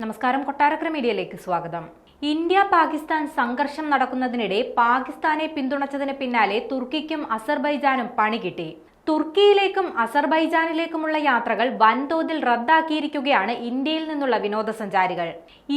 നമസ്കാരം, കൊട്ടാരക്കര മീഡിയയിലേക്ക് സ്വാഗതം. ഇന്ത്യ പാകിസ്ഥാൻ സംഘർഷം നടക്കുന്നതിനിടെ പാകിസ്ഥാനെ പിന്തുണച്ചതിന് പിന്നാലെ തുർക്കിക്കും അസർബൈജാനും പണി കിട്ടി. തുർക്കിയിലേക്കും അസർബൈജാനിലേക്കുമുള്ള യാത്രകൾ വൻതോതിൽ റദ്ദാക്കിയിരിക്കുകയാണ് ഇന്ത്യയിൽ നിന്നുള്ള വിനോദസഞ്ചാരികൾ.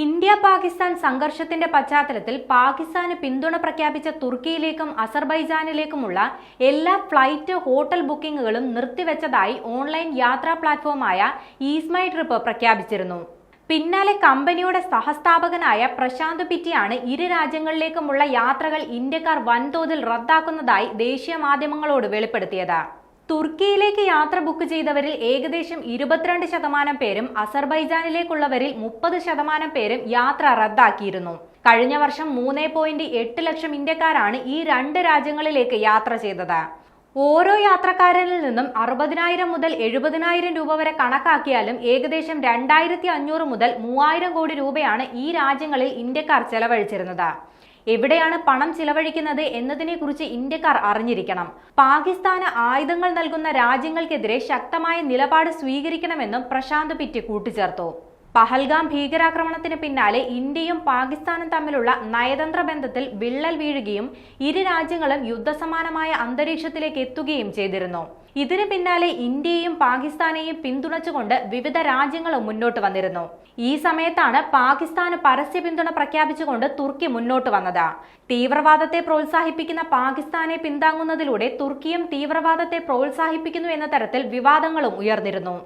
ഇന്ത്യ പാകിസ്ഥാൻ സംഘർഷത്തിന്റെ പശ്ചാത്തലത്തിൽ പാകിസ്ഥാന് പിന്തുണ പ്രഖ്യാപിച്ച തുർക്കിയിലേക്കും അസർബൈജാനിലേക്കുമുള്ള എല്ലാ ഫ്ലൈറ്റ്, ഹോട്ടൽ ബുക്കിംഗുകളും നിർത്തിവെച്ചതായി ഓൺലൈൻ യാത്രാ പ്ലാറ്റ്ഫോമായ ഈസ്മൈ ട്രിപ്പ് പ്രഖ്യാപിച്ചിരുന്നു. പിന്നാലെ കമ്പനിയുടെ സഹസ്ഥാപകനായ പ്രശാന്ത് പിറ്റിയാണ് ഇരു രാജ്യങ്ങളിലേക്കുമുള്ള യാത്രകൾ ഇന്ത്യക്കാർ വൻതോതിൽ റദ്ദാക്കുന്നതായി ദേശീയ മാധ്യമങ്ങളോട് വെളിപ്പെടുത്തിയത്. തുർക്കിയിലേക്ക് യാത്ര ബുക്ക് ചെയ്തവരിൽ ഏകദേശം 22% പേരും അസർബൈജാനിലേക്കുള്ളവരിൽ 30% പേരും യാത്ര റദ്ദാക്കിയിരുന്നു. കഴിഞ്ഞ വർഷം 3.8 ലക്ഷം ഇന്ത്യക്കാരാണ് ഈ രണ്ട് രാജ്യങ്ങളിലേക്ക് യാത്ര ചെയ്തത്. ഓരോ യാത്രക്കാരനിൽ നിന്നും 60,000 മുതൽ 70,000 രൂപ വരെ കണക്കാക്കിയാലും ഏകദേശം 2,500 മുതൽ 3,000 കോടി രൂപയാണ് ഈ രാജ്യങ്ങളിൽ ഇന്ത്യക്കാർ ചെലവഴിച്ചിരുന്നത്. എവിടെയാണ് പണം ചിലവഴിക്കുന്നത് എന്നതിനെ കുറിച്ച് ഇന്ത്യക്കാർ അറിഞ്ഞിരിക്കണം. പാകിസ്ഥാന് ആയുധങ്ങൾ നൽകുന്ന രാജ്യങ്ങൾക്കെതിരെ ശക്തമായ നിലപാട് സ്വീകരിക്കണമെന്നും പ്രശാന്ത് പിറ്റി കൂട്ടിച്ചേർത്തു. പഹൽഗാം ഭീകരാക്രമണത്തിന് പിന്നാലെ ഇന്ത്യയും പാകിസ്ഥാനും തമ്മിലുള്ള നയതന്ത്ര ബന്ധത്തിൽ വിള്ളൽ വീഴുകയും ഇരു രാജ്യങ്ങളും യുദ്ധസമാനമായ അന്തരീക്ഷത്തിലേക്ക് എത്തുകയും ചെയ്തിരുന്നു. ഇതിന് പിന്നാലെ ഇന്ത്യയും പാകിസ്ഥാനെയും പിന്തുണച്ചുകൊണ്ട് വിവിധ രാജ്യങ്ങളും മുന്നോട്ട് വന്നിരുന്നു. ഈ സമയത്താണ് പാകിസ്ഥാന് പരസ്യ പിന്തുണ പ്രഖ്യാപിച്ചുകൊണ്ട് തുർക്കി മുന്നോട്ട് വന്നത്. തീവ്രവാദത്തെ പ്രോത്സാഹിപ്പിക്കുന്ന പാകിസ്ഥാനെ പിന്താങ്ങുന്നതിലൂടെ തുർക്കിയും തീവ്രവാദത്തെ പ്രോത്സാഹിപ്പിക്കുന്നു എന്ന തരത്തിൽ വിവാദങ്ങളും ഉയർന്നിരുന്നു.